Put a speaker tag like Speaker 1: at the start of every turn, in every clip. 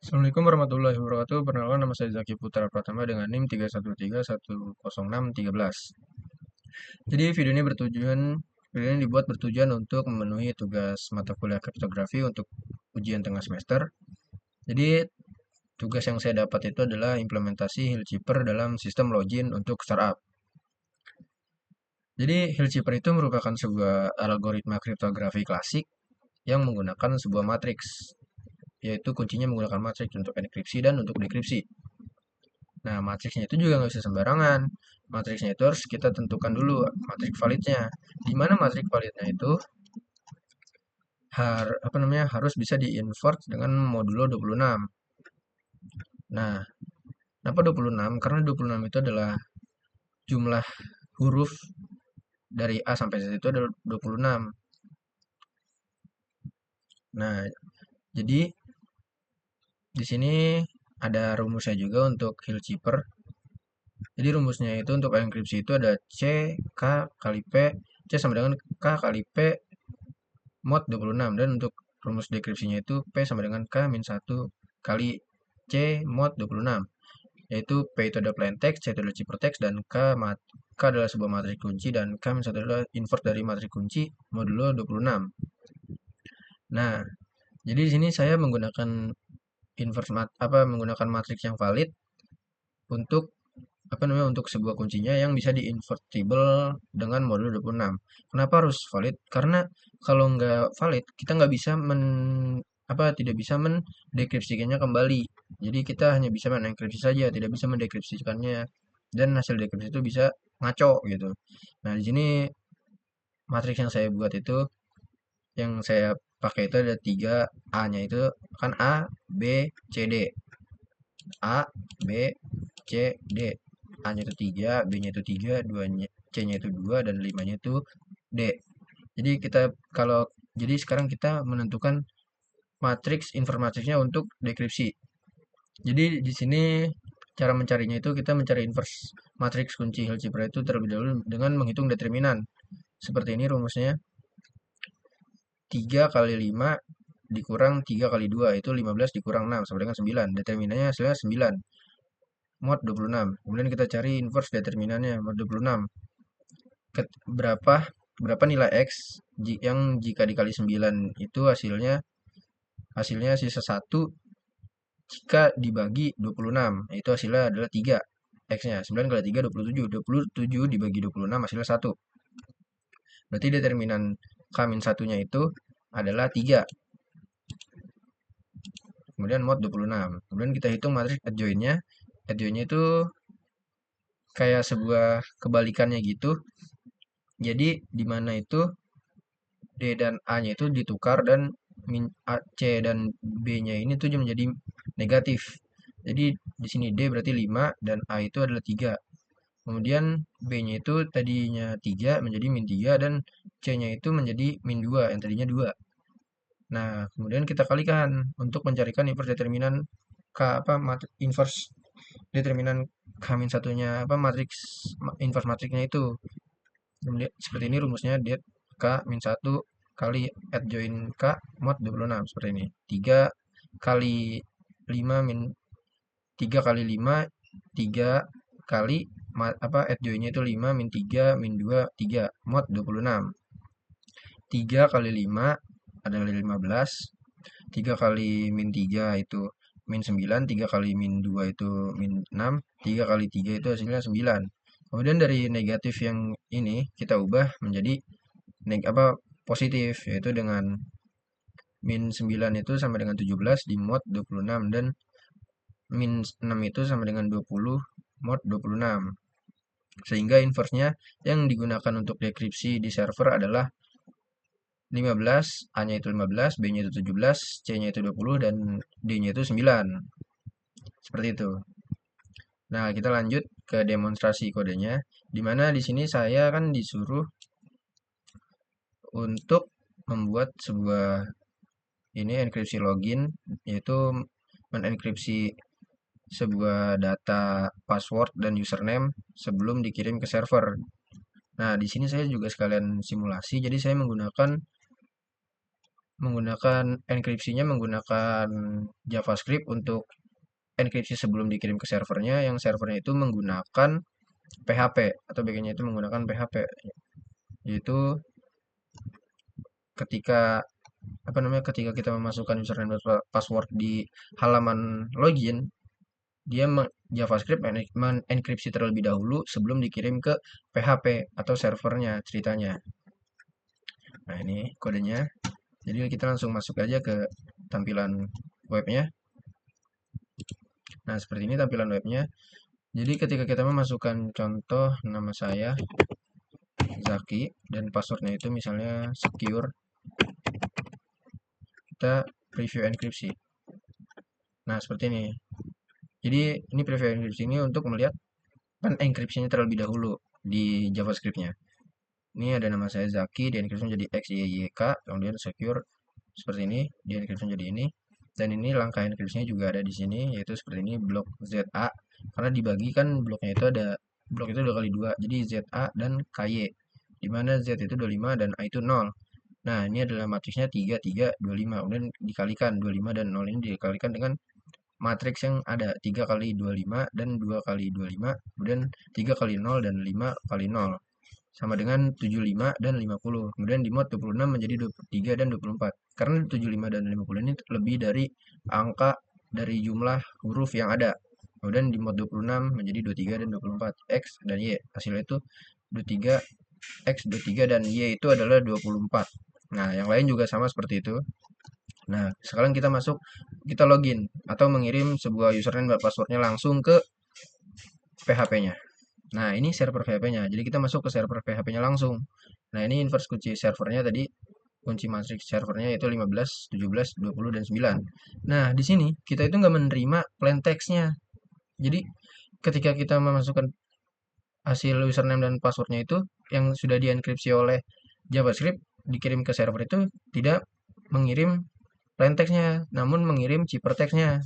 Speaker 1: Assalamualaikum warahmatullahi wabarakatuh. Perkenalkan nama saya Zaki Putra Pratama dengan NIM 313106313. Jadi video ini dibuat bertujuan untuk memenuhi tugas mata kuliah kriptografi untuk ujian tengah semester. Jadi tugas yang saya dapat itu adalah implementasi Hillchipper dalam sistem login untuk startup. Jadi Hillchipper itu merupakan sebuah algoritma kriptografi klasik yang menggunakan sebuah matriks, yaitu kuncinya menggunakan matriks untuk enkripsi dan untuk dekripsi. Nah, matriksnya itu juga nggak bisa sembarangan. Matriksnya itu harus kita tentukan dulu matriks validnya. Di mana matriks validnya itu harus bisa diinvert dengan modulo 26. Nah, kenapa 26? Karena 26 itu adalah jumlah huruf dari A sampai Z itu adalah 26. Nah, jadi di sini ada rumusnya juga untuk Hillchipper. Jadi rumusnya itu untuk enkripsi itu ada C, K kali P, C sama dengan K kali P mod 26. Dan untuk rumus dekripsinya itu P sama dengan K min 1 kali C mod 26. Yaitu P itu adalah plain text, C itu adalah ciphertext, dan K adalah sebuah matriks kunci, dan K min 1 adalah invert dari matriks kunci modulo 26. Nah, jadi di sini saya menggunakan menggunakan matriks yang valid untuk untuk sebuah kuncinya yang bisa di-invertible dengan modul 26. Kenapa harus valid? Karena kalau nggak valid, kita nggak bisa tidak bisa mendekripsikannya kembali. Jadi kita hanya bisa menenkripsi saja, tidak bisa mendekripsikannya. Dan hasil dekripsi itu bisa ngaco gitu. Nah, di sini matriks yang saya buat itu, yang saya pakai itu ada 3 A-nya itu kan A, B, C, D. A, B, C, D. A-nya itu 3, B-nya itu 3, C-nya itu 2, dan 5-nya itu D. Jadi kalau jadi sekarang kita menentukan matriks informatifnya untuk dekripsi. Jadi di sini cara mencarinya itu kita mencari inverse matriks kunci Hilbert itu terlebih dahulu dengan menghitung determinan. Seperti ini rumusnya. 3 kali 5 dikurang 3 kali 2 itu 15 dikurang 6 sama dengan 9. Determinannya hasilnya 9 mod 26. Kemudian kita cari inverse determinannya mod 26. Berapa berapa nilai X yang jika dikali 9 itu hasilnya sisa 1 jika dibagi 26. Itu hasilnya adalah 3. X-nya 9 kali 3 27. 27 dibagi 26 hasilnya 1. Berarti determinan K-1-nya itu adalah 3. Kemudian mod 26. Kemudian kita hitung matriks adjoint-nya. Adjoint-nya itu kayak sebuah kebalikannya gitu. Jadi di mana itu D dan A-nya itu ditukar, dan C dan B-nya ini tuh menjadi negatif. Jadi di sini D berarti 5 dan A itu adalah 3. Kemudian B-nya itu tadinya 3 menjadi min 3, dan C-nya itu menjadi min 2 yang tadinya 2. Nah, kemudian kita kalikan untuk mencarikan inverse determinan inverse determinan K-1-nya matriks inverse matriksnya itu. Kemudian seperti ini rumusnya det K min 1 kali adjoint K mod 26 seperti ini. 3 kali 5 min 3 kali 5 3 kali adjointnya itu 5 min 3 min 2 3 mod 26. 3 kali 5 adalah 15. 3 kali min 3 itu min 9, 3 kali min 2 itu min 6, 3 kali 3 itu hasilnya 9. Kemudian dari negatif yang ini kita ubah menjadi positif, yaitu dengan min 9 itu sama dengan 17 di mod 26, dan min 6 itu sama dengan 20 mod 26. Sehingga inverse-nya yang digunakan untuk dekripsi di server adalah 15, A-nya itu 15, B-nya itu 17, C-nya itu 20, dan D-nya itu 9. Seperti itu. Nah, kita lanjut ke demonstrasi kodenya, di mana di sini saya kan disuruh untuk membuat sebuah enkripsi login, yaitu menenkripsi sebuah data password dan username sebelum dikirim ke server. Nah, di sini saya juga sekalian simulasi, jadi saya menggunakan menggunakan enkripsinya menggunakan JavaScript untuk enkripsi sebelum dikirim ke servernya, yang servernya itu menggunakan PHP atau backendnya itu menggunakan PHP, yaitu ketika ketika kita memasukkan username dan password di halaman login, dia JavaScript mengenkripsi terlebih dahulu sebelum dikirim ke PHP atau servernya ceritanya. Nah, ini kodenya. Jadi kita langsung masuk aja ke tampilan webnya. Nah, seperti ini tampilan webnya. Jadi ketika kita memasukkan contoh nama saya Zaki dan passwordnya itu misalnya secure, kita preview enkripsi. Nah, seperti ini. Jadi ini preview enkripsi ini untuk melihat enkripsinya terlebih dahulu di JavaScript-nya. Ini ada nama saya Zaki, di enkripsi jadi XYYK, kemudian secure seperti ini, di enkripsi jadi ini. Dan ini langkah enkripsinya juga ada di sini, yaitu seperti ini blok ZA. Karena dibagi kan bloknya itu ada blok itu 2 kali 2, jadi ZA dan KY. Di mana Z itu 25 dan A itu 0. Nah, ini adalah matriksnya 3, 3, 25. Kemudian dikalikan 25 dan 0 ini dikalikan dengan matriks yang ada 3 kali 25 dan 2 kali 25, kemudian 3 kali 0 dan 5 kali 0 sama dengan 75 dan 50. Kemudian di mod 26 menjadi 23 dan 24. Karena 75 dan 50 ini lebih dari angka dari jumlah huruf yang ada. Kemudian di mod 26 menjadi 23 dan 24. X dan Y. Hasilnya itu 23, X 23 dan Y itu adalah 24. Nah, yang lain juga sama seperti itu. Nah, sekarang kita masuk, kita login atau mengirim sebuah username dan passwordnya langsung ke PHP-nya. Nah, ini server PHP-nya. Jadi kita masuk ke server PHP-nya langsung. Nah, ini inverse kunci servernya tadi, kunci matriks servernya itu 15, 17, 20, dan 9. Nah, di sini kita itu nggak menerima plain text-nya. Jadi ketika kita memasukkan hasil username dan passwordnya itu yang sudah dienkripsi oleh JavaScript dikirim ke server itu tidak mengirim plain text-nya, namun mengirim ciphertext-nya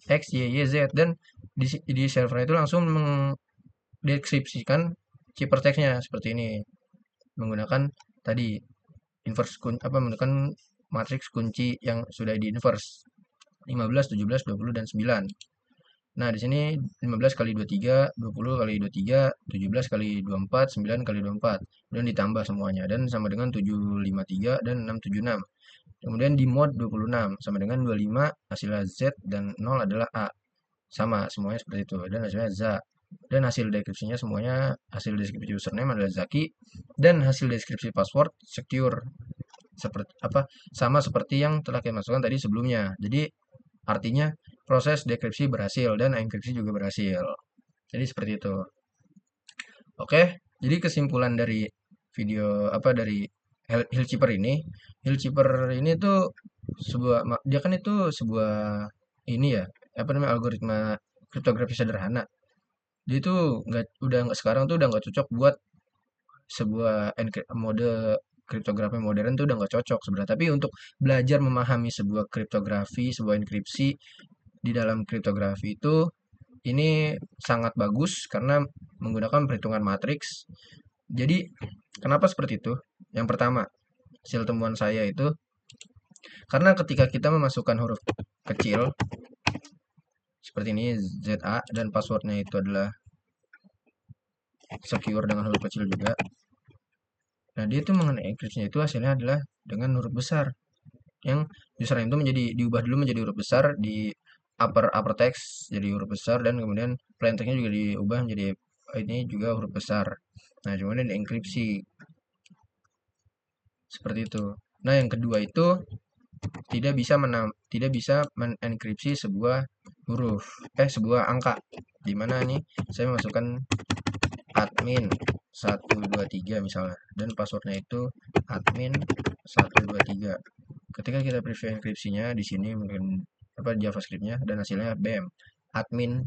Speaker 1: X, Y, Y, Z, dan di server itu langsung mendeskripsikan ciphertext-nya seperti ini menggunakan tadi menggunakan matriks kunci yang sudah di inverse 15, 17, 20, dan 9. Nah, di sini 15 kali 23, 20 kali 23, 17 kali 24, 9 kali 24. Dan ditambah semuanya. Dan sama dengan 753 dan 676. Kemudian di mod 26 sama dengan 25 hasilnya Z dan 0 adalah A. Sama semuanya seperti itu. Dan hasilnya ZA. Dan hasil deskripsinya semuanya, hasil deskripsi username adalah Zaki dan hasil deskripsi password secure. Seperti apa? Sama seperti yang telah kita masukkan tadi sebelumnya. Jadi artinya proses dekripsi berhasil dan enkripsi juga berhasil. Jadi seperti itu. Oke, jadi kesimpulan dari video dari Hillkeeper ini, Hillkeeper ini tuh dia kan itu sebuah ini ya, algoritma kriptografi sederhana. Dia itu nggak sekarang tuh udah nggak cocok buat sebuah mode kriptografi modern tuh udah nggak cocok sebenarnya. Tapi untuk belajar memahami sebuah kriptografi, sebuah enkripsi di dalam kriptografi itu ini sangat bagus karena menggunakan perhitungan matriks. Jadi kenapa seperti itu? Yang pertama, hasil temuan saya itu karena ketika kita memasukkan huruf kecil seperti ini ZA dan passwordnya itu adalah secure dengan huruf kecil juga. Nah, dia itu mengenai enkripsinya itu hasilnya adalah dengan huruf besar. Yang username itu diubah dulu menjadi huruf besar di upper text jadi huruf besar dan kemudian plain textnya juga diubah menjadi ini juga huruf besar. Nah, kemudian dienkripsi seperti itu. Nah, yang kedua itu tidak bisa menenkripsi sebuah sebuah angka. Di mana nih saya masukkan admin 123 misalnya dan passwordnya itu admin 123. Ketika kita preview enkripsinya di sini mungkin JavaScriptnya dan hasilnya BAM admin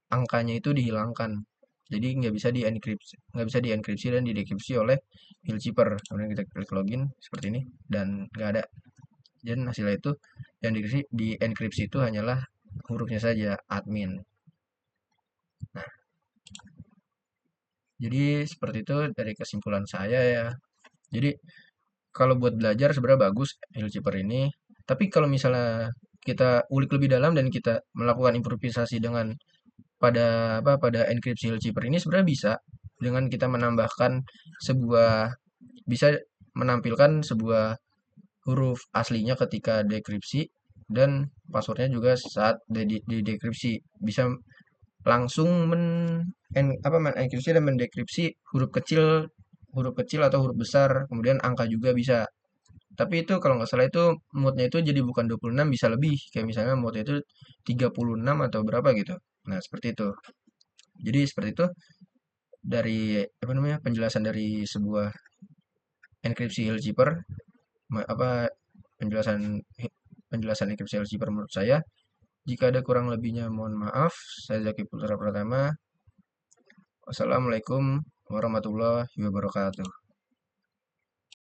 Speaker 1: angkanya itu dihilangkan, jadi nggak bisa dienkripsi dan didekripsi oleh Hillkeeper. Kemudian kita klik login seperti ini dan nggak ada, dan hasilnya itu yang dienkripsi itu hanyalah hurufnya saja admin. Nah, jadi seperti itu dari kesimpulan saya ya. Jadi kalau buat belajar sebenarnya bagus Hillkeeper ini. Tapi kalau misalnya kita ulik lebih dalam dan kita melakukan improvisasi dengan pada enkripsi Hillkeeper ini sebenarnya bisa dengan kita menambahkan sebuah bisa menampilkan sebuah huruf aslinya ketika dekripsi dan passwordnya juga saat di dekripsi bisa langsung menenkripsi dan mendekripsi huruf kecil atau huruf besar, kemudian angka juga bisa. Tapi itu kalau nggak salah itu mode-nya itu jadi bukan 26 bisa lebih. Kayak misalnya mode itu 36 atau berapa gitu. Nah, seperti itu. Jadi seperti itu dari apa namanya penjelasan dari sebuah enkripsi Hillkeeper apa penjelasan penjelasan enkripsi Hillkeeper menurut saya. Jika ada kurang lebihnya mohon maaf. Saya Zaki Putra Pratama. Wassalamualaikum warahmatullahi wabarakatuh.